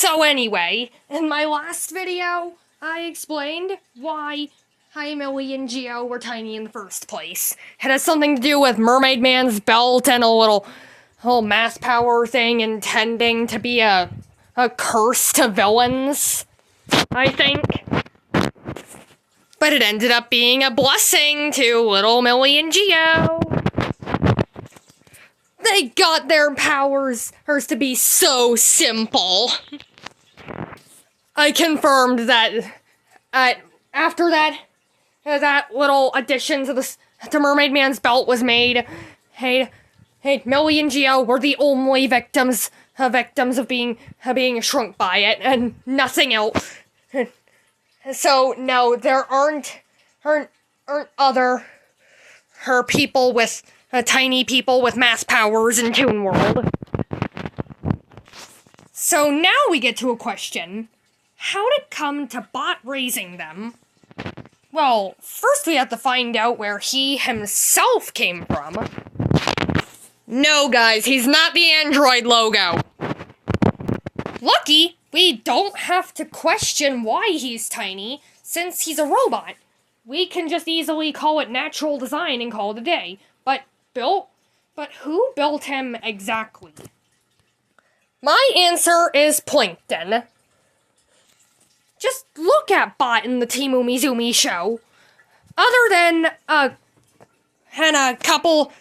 So anyway, in my last video, I explained why Millie and Geo were tiny in the first place. It has something to do with Mermaid Man's belt and a little mass power thing intending to be a curse to villains, I think. But it ended up being a blessing to little Millie and Geo. They got their powers to be so simple. I confirmed that after that little addition to Mermaid Man's belt was made, hey, Millie and Geo were the only victims of being shrunk by it, and nothing else. So no, there aren't other people with tiny people with mass powers in Toon World. So now we get to a question. How did it come to Bot raising them? Well, first we have to find out where he himself came from. No, guys, he's not the android logo. Lucky, we don't have to question why he's tiny, since he's a robot. We can just easily call it natural design and call it a day. But who built him exactly? My answer is Plankton. Just look at Bot in the Team Umizoomi show. Other than a couple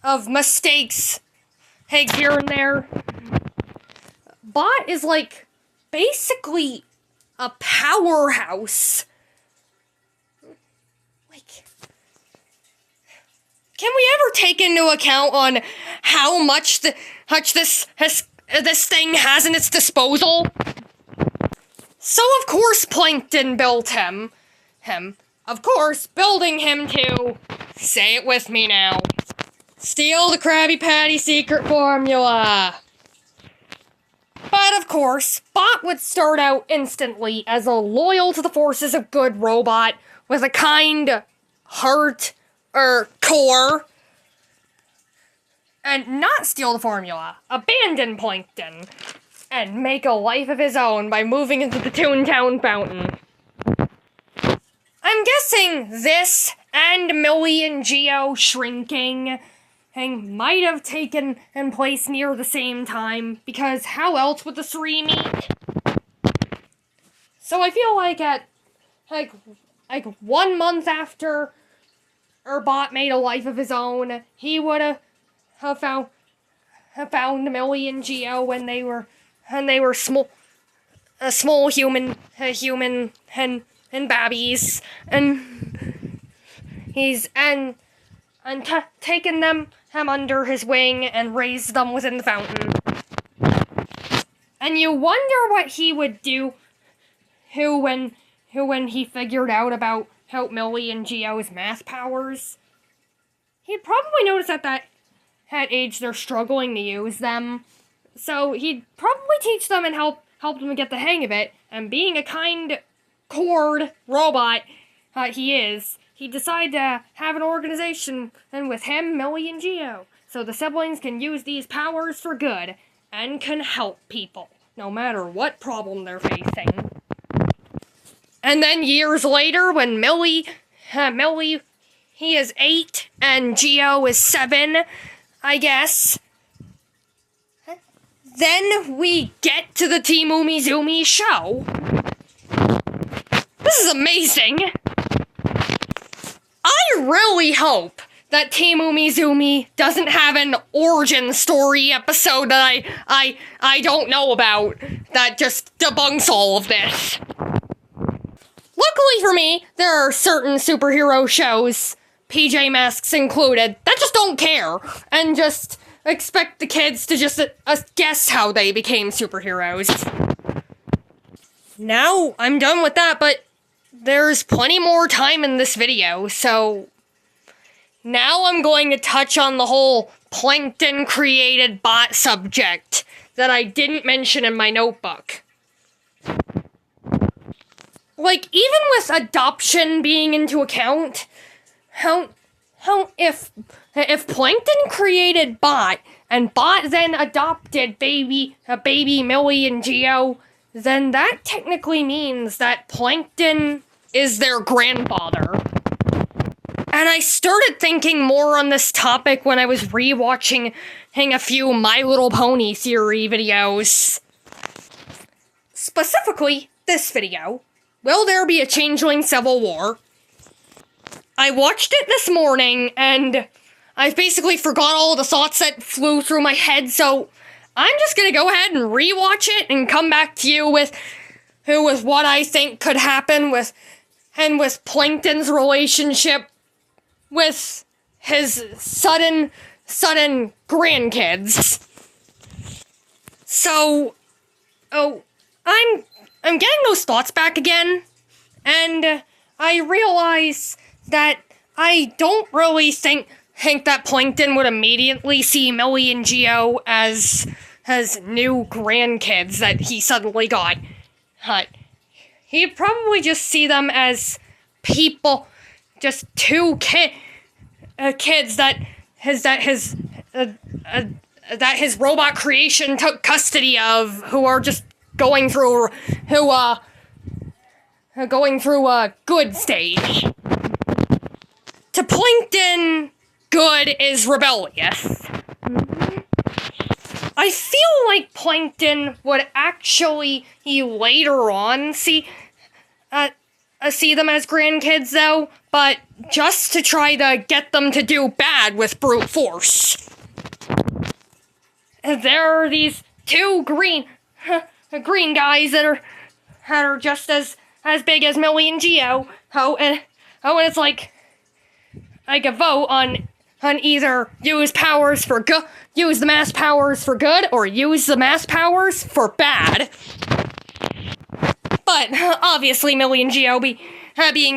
of mistakes here and there, Bot is like basically a powerhouse. Can we ever take into account on how much this thing has in its disposal? So of course Plankton built him. Of course, building him to, say it with me now, steal the Krabby Patty secret formula. But of course, Bot would start out instantly as a loyal to the forces of good robot with a kind heart core, and not steal the formula, abandon Plankton, and make a life of his own by moving into the Toontown fountain. I'm guessing this and Millie and Geo shrinking might have taken place near the same time, because how else would the three meet? So I feel like at 1 month after Bot made a life of his own, he would have found Millie and Geo when they were small human and babbies, and he's taken them under his wing and raised them within the fountain. And you wonder what he would do when he figured out about Millie and Geo's math powers. He'd probably notice at that age they're struggling to use them. So he'd probably teach them and help them get the hang of it. And being a kind, cord robot he decided to have an organization and with him, Millie and Geo. So the siblings can use these powers for good and can help people, no matter what problem they're facing. And then years later, when Millie, he is 8 and Geo is 7, I guess. Then we get to the Team Umizoomi show. This is amazing. I really hope that Team Umizoomi doesn't have an origin story episode that I don't know about that just debunks all of this. Luckily for me, there are certain superhero shows, PJ Masks included, that just don't care, and just expect the kids to just guess how they became superheroes. Now, I'm done with that, but there's plenty more time in this video, so now I'm going to touch on the whole Plankton-created bot subject that I didn't mention in my notebook. Like, even with adoption being into account, if if Plankton created Bot, and Bot then adopted baby Millie and Geo, then that technically means that Plankton is their grandfather. And I started thinking more on this topic when I was rewatching a few My Little Pony theory videos. Specifically, this video. Will there be a Changeling Civil War? I watched it this morning, and I've basically forgot all the thoughts that flew through my head, so I'm just gonna go ahead and rewatch it and come back to you with what I think could happen with Plankton's relationship with his sudden grandkids. So, I'm getting those thoughts back again, and I realize that I don't really think that Plankton would immediately see Millie and Geo as new grandkids that he suddenly got. He'd probably just see them as people, just two kids that his robot creation took custody of, who are just going through a good stage. To Plankton, good is rebellious. I feel like Plankton would actually later on see them as grandkids, though, but just to try to get them to do bad with brute force. There are these two green guys that are just as big as Millie and Geo. And it's like a vote on either use the mass powers for good, or use the mass powers for bad. But obviously, Millie and Geo being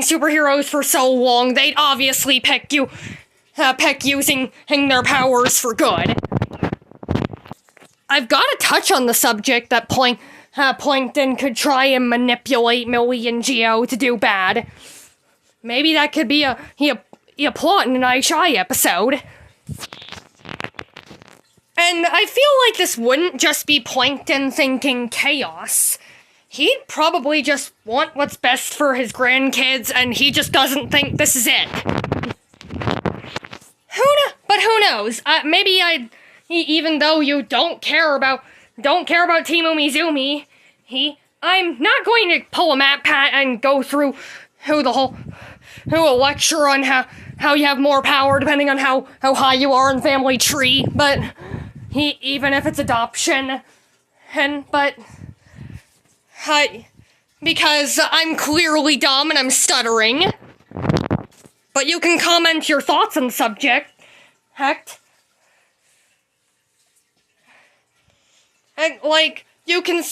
superheroes for so long, they'd obviously pick using their powers for good. I've got to touch on the subject that Plankton could try and manipulate Millie and Geo to do bad. Maybe that could be a plot in an IShy episode. And I feel like this wouldn't just be Plankton thinking chaos. He'd probably just want what's best for his grandkids, and he just doesn't think this is it. Who knows? Maybe even though you don't care about Team Umizoomi, I'm not going to pull a Matt Pat and go through who a lecture on how you have more power depending on how high you are in the family tree, but even if it's adoption, because I'm clearly dumb and I'm stuttering. But you can comment your thoughts on the subject. Heck. You can...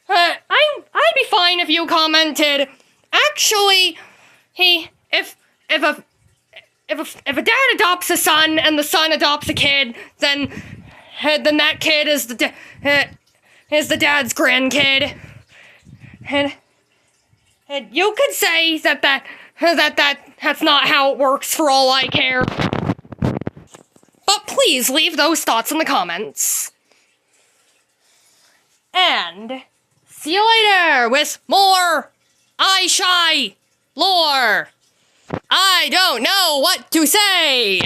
I'd be fine if you commented, actually, if a dad adopts a son and the son adopts a kid, then that kid is the dad's grandkid. And you could say that's not how it works for all I care. But please leave those thoughts in the comments. And see you later with more IShy lore. I don't know what to say.